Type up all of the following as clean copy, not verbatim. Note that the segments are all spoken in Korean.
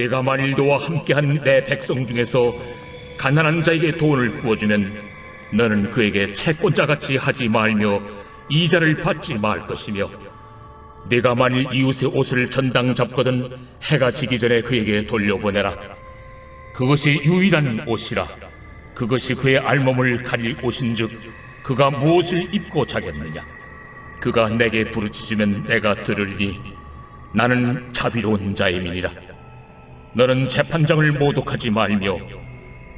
내가 만일 너와 함께한 내 백성 중에서 가난한 자에게 돈을 구워주면 너는 그에게 채권자같이 하지 말며 이자를 받지 말 것이며, 내가 만일 이웃의 옷을 전당 잡거든 해가 지기 전에 그에게 돌려보내라. 그것이 유일한 옷이라. 그것이 그의 알몸을 가릴 옷인즉 그가 무엇을 입고 자겠느냐. 그가 내게 부르짖으면 내가 들으리니 나는 자비로운 자임이니라. 너는 재판장을 모독하지 말며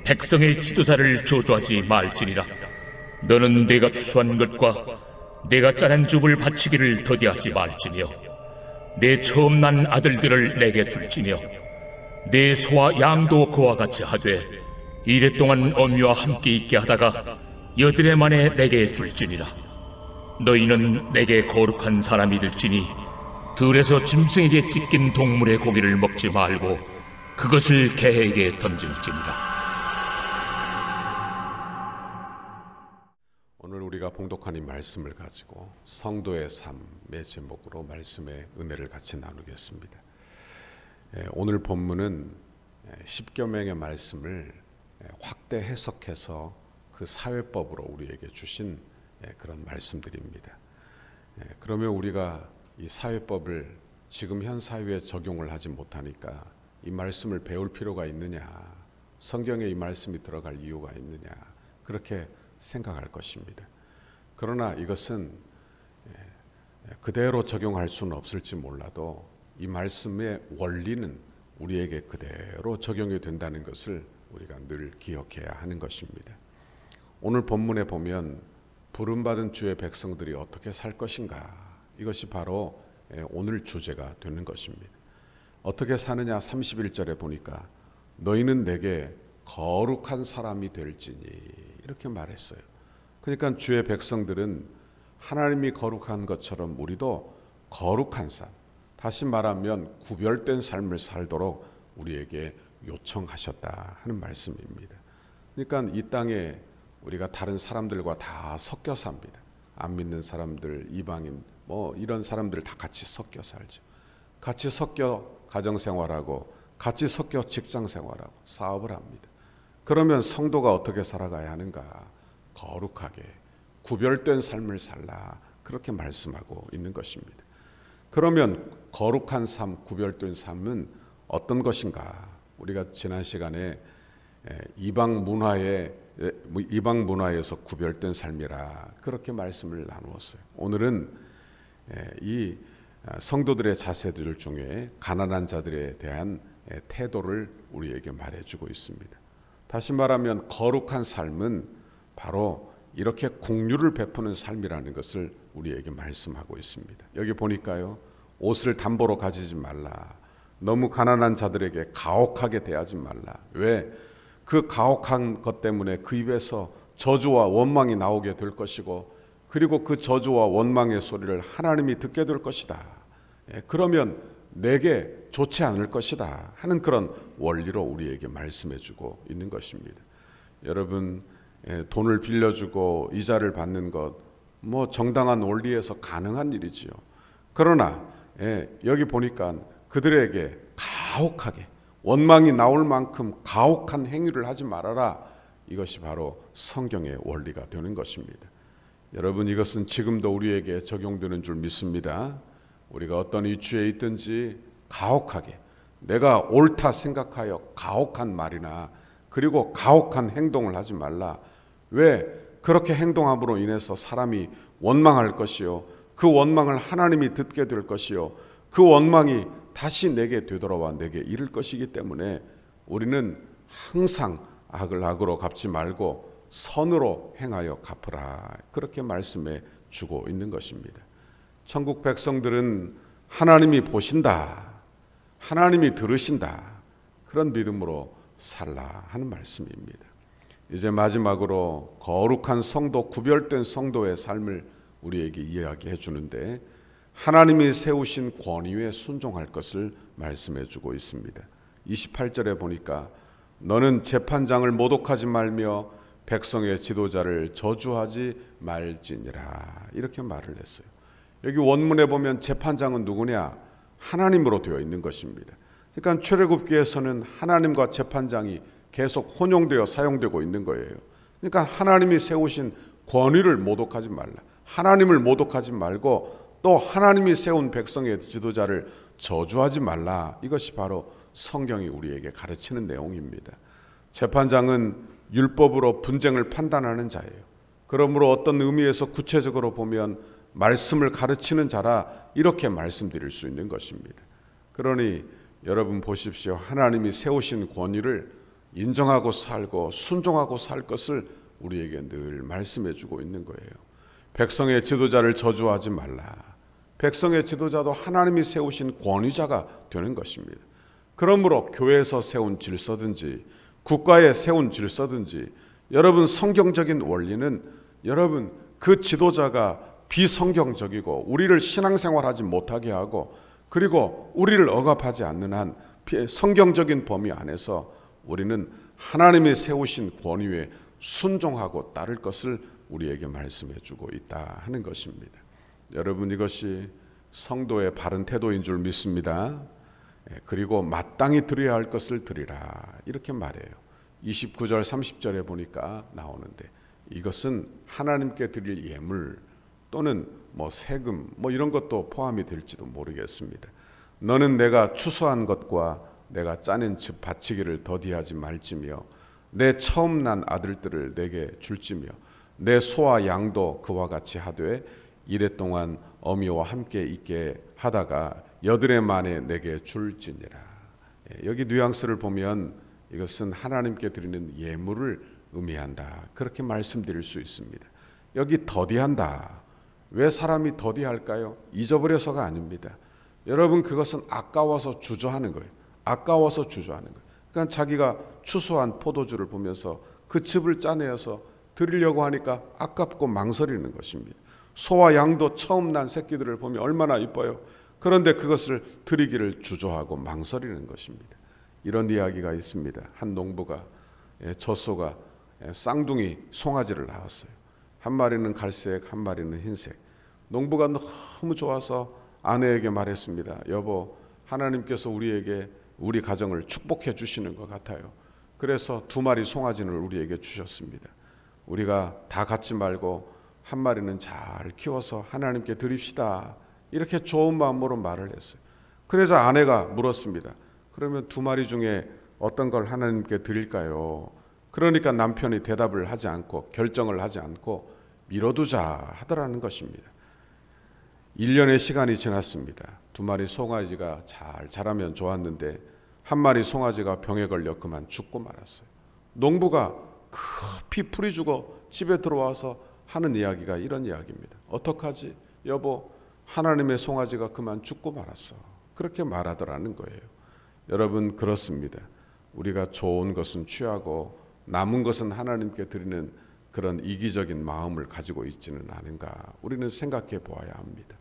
백성의 지도자를 저주하지 말지니라. 너는 내가 추수한 것과 내가 짜낸 줍을 바치기를 더디하지 말지며, 내 처음 난 아들들을 내게 줄지며, 내 소와 양도 그와 같이 하되 이랫동안 어미와 함께 있게 하다가 여드레 만에 내게 줄지니라. 너희는 내게 거룩한 사람이 될지니 들에서 짐승에게 찢긴 동물의 고기를 먹지 말고 그것을 개에게 던질지니라. 오늘 우리가 봉독한 이 말씀을 가지고 성도의 삶의 제목으로 말씀의 은혜를 같이 나누겠습니다. 오늘 본문은 십계명의 말씀을 확대 해석해서 그 사회법으로 우리에게 주신 그런 말씀들입니다. 그러면 우리가 이 사회법을 지금 현 사회에 적용을 하지 못하니까 이 말씀을 배울 필요가 있느냐, 성경에 이 말씀이 들어갈 이유가 있느냐, 그렇게 생각할 것입니다. 그러나 이것은 그대로 적용할 수는 없을지 몰라도 이 말씀의 원리는 우리에게 그대로 적용이 된다는 것을 우리가 늘 기억해야 하는 것입니다. 오늘 본문에 보면 부름받은 주의 백성들이 어떻게 살 것인가, 이것이 바로 오늘 주제가 되는 것입니다. 어떻게 사느냐, 31절에 보니까 너희는 내게 거룩한 사람이 될지니 이렇게 말했어요. 그러니까 주의 백성들은 하나님이 거룩한 것처럼 우리도 거룩한 삶, 다시 말하면 구별된 삶을 살도록 우리에게 요청하셨다 하는 말씀입니다. 그러니까 이 땅에 우리가 다른 사람들과 다 섞여 삽니다. 안 믿는 사람들, 이방인, 이런 사람들 다 같이 섞여 살죠. 같이 섞여 가정생활하고 같이 섞여 직장생활하고 사업을 합니다. 그러면 성도가 어떻게 살아가야 하는가? 거룩하게 구별된 삶을 살라, 그렇게 말씀하고 있는 것입니다. 그러면 거룩한 삶, 구별된 삶은 어떤 것인가? 우리가 지난 시간에 이방 문화에서 구별된 삶이라 그렇게 말씀을 나누었어요. 오늘은 이 성도들의 자세들 중에 가난한 자들에 대한 태도를 우리에게 말해주고 있습니다. 다시 말하면 거룩한 삶은 바로 이렇게 긍휼을 베푸는 삶이라는 것을 우리에게 말씀하고 있습니다. 여기 보니까요, 옷을 담보로 가지지 말라. 너무 가난한 자들에게 가혹하게 대하지 말라. 왜? 그 가혹한 것 때문에 그 입에서 저주와 원망이 나오게 될 것이고, 그리고 그 저주와 원망의 소리를 하나님이 듣게 될 것이다. 그러면 내게 좋지 않을 것이다 하는 그런 원리로 우리에게 말씀해주고 있는 것입니다. 여러분, 돈을 빌려주고 이자를 받는 것, 정당한 원리에서 가능한 일이지요. 그러나 여기 보니까 그들에게 가혹하게 원망이 나올 만큼 가혹한 행위를 하지 말아라. 이것이 바로 성경의 원리가 되는 것입니다. 여러분, 이것은 지금도 우리에게 적용되는 줄 믿습니다. 우리가 어떤 위치에 있든지 가혹하게, 내가 옳다 생각하여 가혹한 말이나 그리고 가혹한 행동을 하지 말라. 왜? 그렇게 행동함으로 인해서 사람이 원망할 것이요, 그 원망을 하나님이 듣게 될 것이요, 그 원망이 다시 내게 되돌아와 내게 이를 것이기 때문에 우리는 항상 악을 악으로 갚지 말고 선으로 행하여 갚으라, 그렇게 말씀해 주고 있는 것입니다. 천국 백성들은 하나님이 보신다, 하나님이 들으신다, 그런 믿음으로 살라 하는 말씀입니다. 이제 마지막으로 거룩한 성도, 구별된 성도의 삶을 우리에게 이야기해 주는데, 하나님이 세우신 권위에 순종할 것을 말씀해 주고 있습니다. 28절에 보니까 너는 재판장을 모독하지 말며 백성의 지도자를 저주하지 말지니라, 이렇게 말을 했어요. 여기 원문에 보면 재판장은 누구냐? 하나님으로 되어 있는 것입니다. 그러니까 출애굽기에서는 하나님과 재판장이 계속 혼용되어 사용되고 있는 거예요. 그러니까 하나님이 세우신 권위를 모독하지 말라. 하나님을 모독하지 말고 또 하나님이 세운 백성의 지도자를 저주하지 말라. 이것이 바로 성경이 우리에게 가르치는 내용입니다. 재판장은 율법으로 분쟁을 판단하는 자예요. 그러므로 어떤 의미에서 구체적으로 보면 말씀을 가르치는 자라 이렇게 말씀드릴 수 있는 것입니다. 그러니 여러분 보십시오. 하나님이 세우신 권위를 인정하고 살고 순종하고 살 것을 우리에게 늘 말씀해 주고 있는 거예요. 백성의 지도자를 저주하지 말라. 백성의 지도자도 하나님이 세우신 권위자가 되는 것입니다. 그러므로 교회에서 세운 질서든지 국가에 세운 질서든지 여러분 성경적인 원리는 여러분 그 지도자가 비성경적이고 우리를 신앙생활하지 못하게 하고 그리고 우리를 억압하지 않는 한 성경적인 범위 안에서 우리는 하나님이 세우신 권위에 순종하고 따를 것을 우리에게 말씀해 주고 있다 하는 것입니다. 여러분 이것이 성도의 바른 태도인 줄 믿습니다. 그리고 마땅히 드려야 할 것을 드리라 이렇게 말해요. 29절 30절에 보니까 나오는데 이것은 하나님께 드릴 예물 또는 세금 이런 것도 포함이 될지도 모르겠습니다. 너는 내가 추수한 것과 내가 짜낸 즙 바치기를 더디하지 말지며 내 처음 난 아들들을 내게 줄지며 내 소와 양도 그와 같이 하되 이래 동안 어미와 함께 있게 하다가 여드레 만에 내게 줄지니라. 여기 뉘앙스를 보면 이것은 하나님께 드리는 예물을 의미한다. 그렇게 말씀드릴 수 있습니다. 여기 더디한다. 왜 사람이 더디할까요? 잊어버려서가 아닙니다. 여러분 그것은 아까워서 주저하는 거예요. 아까워서 주저하는 거예요. 그러니까 자기가 추수한 포도주를 보면서 그 즙을 짜내어서 드리려고 하니까 아깝고 망설이는 것입니다. 소와 양도 처음 난 새끼들을 보면 얼마나 이뻐요. 그런데 그것을 드리기를 주저하고 망설이는 것입니다. 이런 이야기가 있습니다. 한 농부가 젖소가 쌍둥이 송아지를 낳았어요. 한 마리는 갈색, 한 마리는 흰색. 농부가 너무 좋아서 아내에게 말했습니다. 여보, 하나님께서 우리 가정을 축복해 주시는 것 같아요. 그래서 두 마리 송아지를 우리에게 주셨습니다. 우리가 다 갖지 말고 한 마리는 잘 키워서 하나님께 드립시다. 이렇게 좋은 마음으로 말을 했어요. 그래서 아내가 물었습니다. 그러면 두 마리 중에 어떤 걸 하나님께 드릴까요? 그러니까 남편이 대답을 하지 않고 결정을 하지 않고 미뤄두자 하더라는 것입니다. 1년의 시간이 지났습니다. 두 마리 송아지가 잘 자라면 좋았는데 한 마리 송아지가 병에 걸려 그만 죽고 말았어요. 농부가 급히 풀이 죽어 집에 들어와서 하는 이야기가 이런 이야기입니다. 어떡하지? 여보, 하나님의 송아지가 그만 죽고 말았어. 그렇게 말하더라는 거예요. 여러분 그렇습니다. 우리가 좋은 것은 취하고 남은 것은 하나님께 드리는 그런 이기적인 마음을 가지고 있지는 않은가 우리는 생각해 보아야 합니다.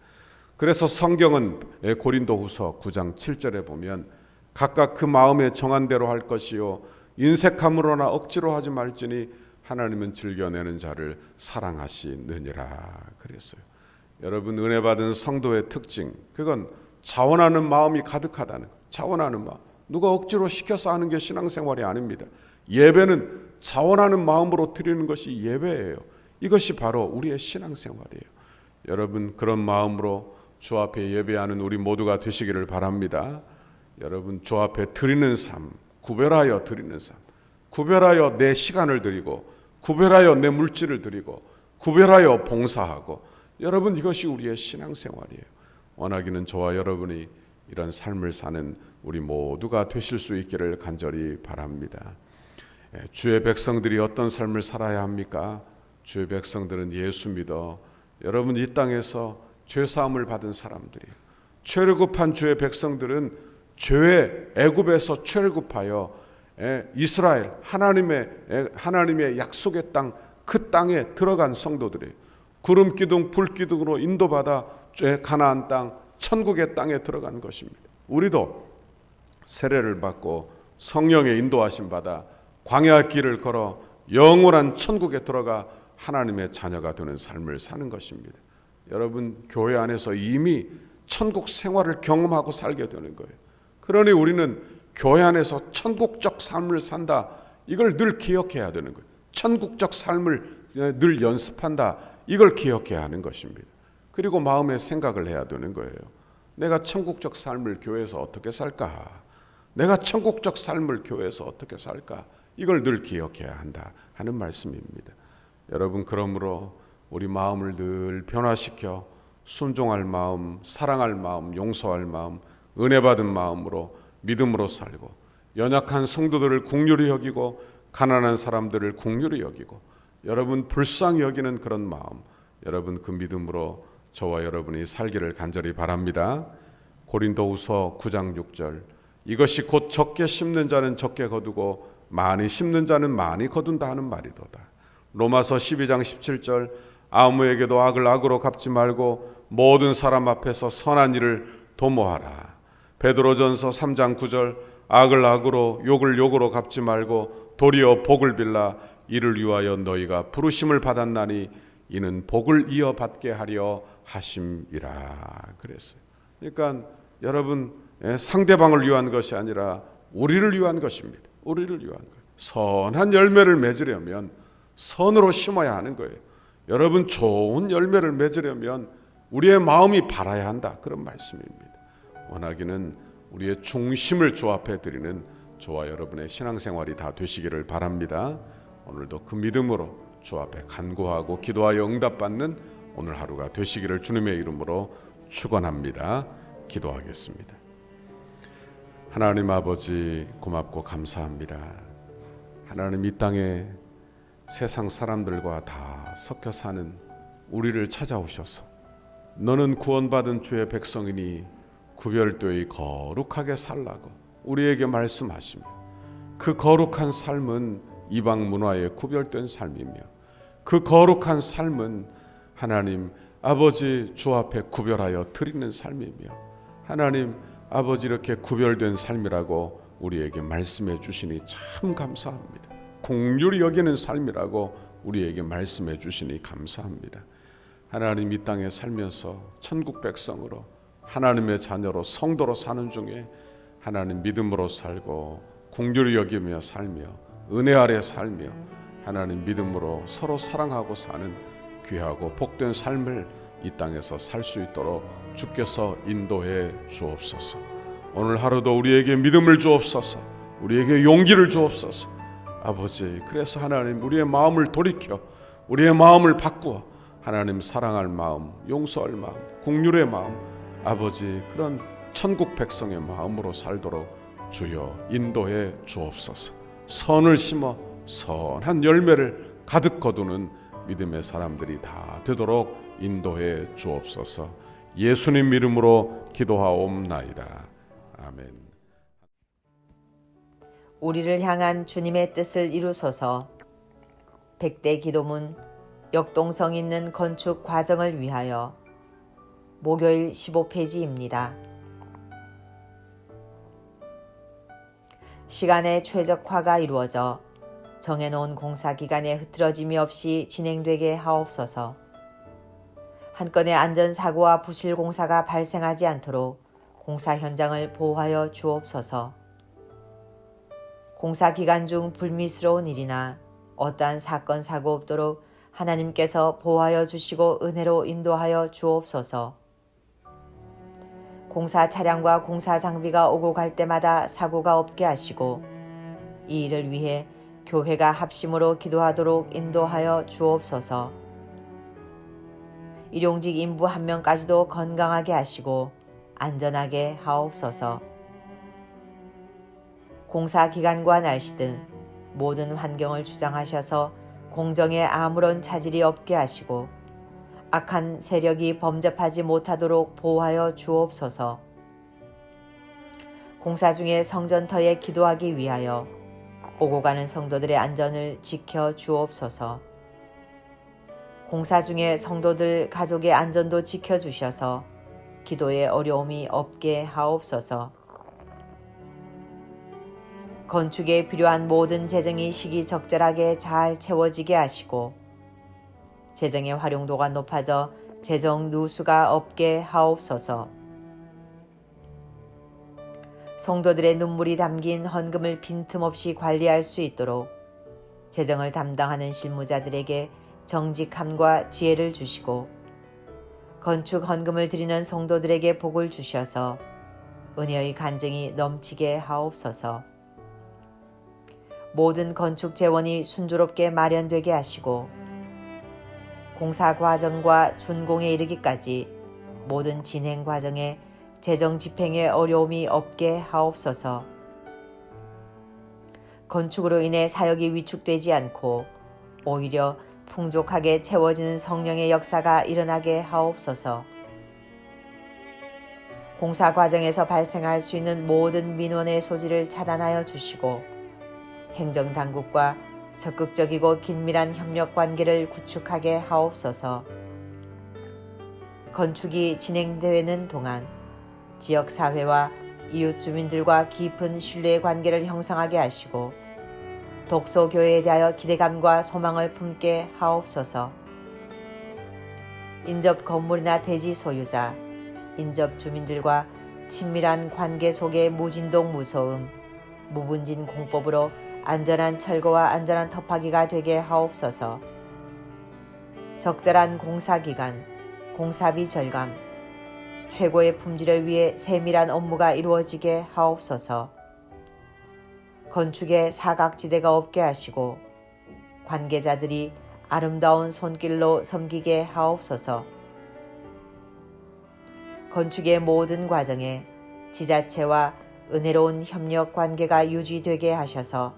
그래서 성경은 고린도후서 9장 7절에 보면 각각 그 마음에 정한 대로 할 것이요 인색함으로나 억지로 하지 말지니 하나님은 즐겨내는 자를 사랑하시느니라 그랬어요. 여러분 은혜 받은 성도의 특징 그건 자원하는 마음이 가득하다는 거예요. 자원하는 마음. 누가 억지로 시켜서 하는 게 신앙생활이 아닙니다. 예배는 자원하는 마음으로 드리는 것이 예배예요. 이것이 바로 우리의 신앙생활이에요. 여러분 그런 마음으로 주 앞에 예배하는 우리 모두가 되시기를 바랍니다. 여러분 주 앞에 드리는 삶, 구별하여 드리는 삶, 구별하여 내 시간을 드리고 구별하여 내 물질을 드리고 구별하여 봉사하고 여러분 이것이 우리의 신앙생활이에요. 원하기는 저와 여러분이 이런 삶을 사는 우리 모두가 되실 수 있기를 간절히 바랍니다. 주의 백성들이 어떤 삶을 살아야 합니까? 주의 백성들은 예수 믿어 여러분 이 땅에서 죄사함을 받은 사람들이에요. 출애굽한 주의 백성들은 죄의 애굽에서 출애굽하여 이스라엘 하나님의 약속의 땅 그 땅에 들어간 성도들이에요. 구름 기둥 불 기둥으로 인도받아 가나안 땅 천국의 땅에 들어간 것입니다. 우리도 세례를 받고 성령의 인도하심 받아 광야 길을 걸어 영원한 천국에 들어가 하나님의 자녀가 되는 삶을 사는 것입니다. 여러분 교회 안에서 이미 천국 생활을 경험하고 살게 되는 거예요. 그러니 우리는 교회 안에서 천국적 삶을 산다. 이걸 늘 기억해야 되는 거예요. 천국적 삶을 늘 연습한다. 이걸 기억해야 하는 것입니다. 그리고 마음의 생각을 해야 되는 거예요. 내가 천국적 삶을 교회에서 어떻게 살까? 내가 천국적 삶을 교회에서 어떻게 살까? 이걸 늘 기억해야 한다 하는 말씀입니다. 여러분, 그러므로 우리 마음을 늘 변화시켜 순종할 마음, 사랑할 마음, 용서할 마음, 은혜 받은 마음으로 믿음으로 살고, 연약한 성도들을 긍휼히 여기고 가난한 사람들을 긍휼히 여기고 여러분 불쌍히 여기는 그런 마음, 여러분 그 믿음으로 저와 여러분이 살기를 간절히 바랍니다. 고린도후서 9장 6절, 이것이 곧 적게 심는 자는 적게 거두고 많이 심는 자는 많이 거둔다 하는 말이도다. 로마서 12장 17절, 아무에게도 악을 악으로 갚지 말고 모든 사람 앞에서 선한 일을 도모하라. 베드로전서 3장 9절, 악을 악으로 욕을 욕으로 갚지 말고 도리어 복을 빌라. 이를 위하여 너희가 부르심을 받았나니 이는 복을 이어받게 하려 하심이라 그랬어요. 그러니까 여러분, 상대방을 위한 것이 아니라 우리를 위한 것입니다. 우리를 위한 거예요. 선한 열매를 맺으려면 선으로 심어야 하는 거예요. 여러분, 좋은 열매를 맺으려면 우리의 마음이 바라야 한다, 그런 말씀입니다. 원하기는 우리의 중심을 주 앞에 드리는 저와 여러분의 신앙생활이 다 되시기를 바랍니다. 오늘도 그 믿음으로 주 앞에 간구하고 기도하여 응답받는 오늘 하루가 되시기를 주님의 이름으로 축원합니다. 기도하겠습니다. 하나님 아버지, 고맙고 감사합니다. 하나님, 이 땅에 세상 사람들과 다 섞여 사는 우리를 찾아오셔서 너는 구원받은 주의 백성이니 구별되이 거룩하게 살라고 우리에게 말씀하시며, 그 거룩한 삶은 이방 문화에 구별된 삶이며, 그 거룩한 삶은 하나님 아버지 주 앞에 구별하여 드리는 삶이며, 하나님 아버지 이렇게 구별된 삶이라고 우리에게 말씀해 주시니 참 감사합니다. 긍휼히 여기는 삶이라고 우리에게 말씀해 주시니 감사합니다. 하나님, 이 땅에 살면서 천국 백성으로 하나님의 자녀로 성도로 사는 중에 하나님 믿음으로 살고 긍휼히 여기며 살며 은혜 아래 살며 하나님 믿음으로 서로 사랑하고 사는 귀하고 복된 삶을 이 땅에서 살 수 있도록 주께서 인도해 주옵소서. 오늘 하루도 우리에게 믿음을 주옵소서. 우리에게 용기를 주옵소서. 아버지, 그래서 하나님 우리의 마음을 돌이켜 우리의 마음을 바꾸어 하나님 사랑할 마음, 용서할 마음, 긍휼의 마음, 아버지 그런 천국 백성의 마음으로 살도록 주여 인도해 주옵소서. 선을 심어 선한 열매를 가득 거두는 믿음의 사람들이 다 되도록 인도해 주옵소서. 예수님 이름으로 기도하옵나이다. 아멘. 우리를 향한 주님의 뜻을 이루소서. 100대 기도문 역동성 있는 건축 과정을 위하여, 목요일 15페이지입니다. 시간의 최적화가 이루어져 정해놓은 공사 기간에 흐트러짐이 없이 진행되게 하옵소서. 한 건의 안전사고와 부실 공사가 발생하지 않도록 공사 현장을 보호하여 주옵소서. 공사 기간 중 불미스러운 일이나 어떠한 사건 사고 없도록 하나님께서 보호하여 주시고 은혜로 인도하여 주옵소서. 공사 차량과 공사 장비가 오고 갈 때마다 사고가 없게 하시고, 이 일을 위해 교회가 합심으로 기도하도록 인도하여 주옵소서. 일용직 인부 한 명까지도 건강하게 하시고 안전하게 하옵소서. 공사 기간과 날씨 등 모든 환경을 주장하셔서 공정에 아무런 차질이 없게 하시고 악한 세력이 범접하지 못하도록 보호하여 주옵소서. 공사 중에 성전터에 기도하기 위하여 오고 가는 성도들의 안전을 지켜 주옵소서. 공사 중에 성도들 가족의 안전도 지켜주셔서 기도에 어려움이 없게 하옵소서. 건축에 필요한 모든 재정이 시기적절하게 잘 채워지게 하시고 재정의 활용도가 높아져 재정 누수가 없게 하옵소서. 성도들의 눈물이 담긴 헌금을 빈틈없이 관리할 수 있도록 재정을 담당하는 실무자들에게 정직함과 지혜를 주시고 건축 헌금을 드리는 성도들에게 복을 주셔서 은혜의 간증이 넘치게 하옵소서. 모든 건축 재원이 순조롭게 마련되게 하시고 공사 과정과 준공에 이르기까지 모든 진행 과정에 재정 집행에 어려움이 없게 하옵소서. 건축으로 인해 사역이 위축되지 않고 오히려 풍족하게 채워지는 성령의 역사가 일어나게 하옵소서. 공사 과정에서 발생할 수 있는 모든 민원의 소지를 차단하여 주시고 행정당국과 적극적이고 긴밀한 협력 관계를 구축하게 하옵소서. 건축이 진행되는 동안 지역사회와 이웃 주민들과 깊은 신뢰의 관계를 형성하게 하시고 독소교회에 대하여 기대감과 소망을 품게 하옵소서. 인접 건물이나 대지 소유자, 인접 주민들과 친밀한 관계 속의 무진동 무소음, 무분진 공법으로 안전한 철거와 안전한 터파기가 되게 하옵소서. 적절한 공사기간, 공사비 절감, 최고의 품질을 위해 세밀한 업무가 이루어지게 하옵소서. 건축에 사각지대가 없게 하시고 관계자들이 아름다운 손길로 섬기게 하옵소서. 건축의 모든 과정에 지자체와 은혜로운 협력 관계가 유지되게 하셔서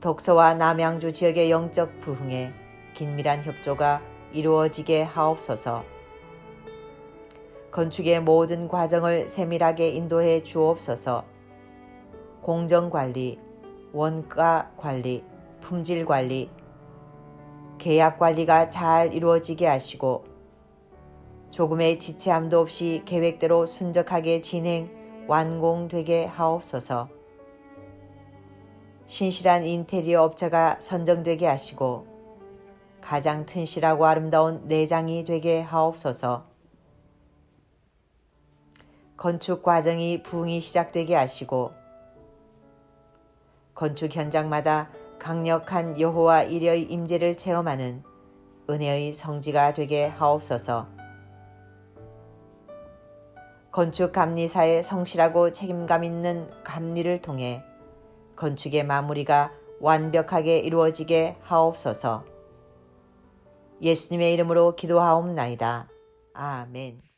독서와 남양주 지역의 영적 부흥에 긴밀한 협조가 이루어지게 하옵소서. 건축의 모든 과정을 세밀하게 인도해 주옵소서. 공정관리, 원가관리, 품질관리, 계약관리가 잘 이루어지게 하시고 조금의 지체함도 없이 계획대로 순적하게 진행, 완공되게 하옵소서. 신실한 인테리어 업체가 선정되게 하시고 가장 튼실하고 아름다운 내장이 되게 하옵소서. 건축 과정이 부흥이 시작되게 하시고 건축 현장마다 강력한 여호와 이레의 임재를 체험하는 은혜의 성지가 되게 하옵소서. 건축 감리사의 성실하고 책임감 있는 감리를 통해 건축의 마무리가 완벽하게 이루어지게 하옵소서. 예수님의 이름으로 기도하옵나이다. 아멘.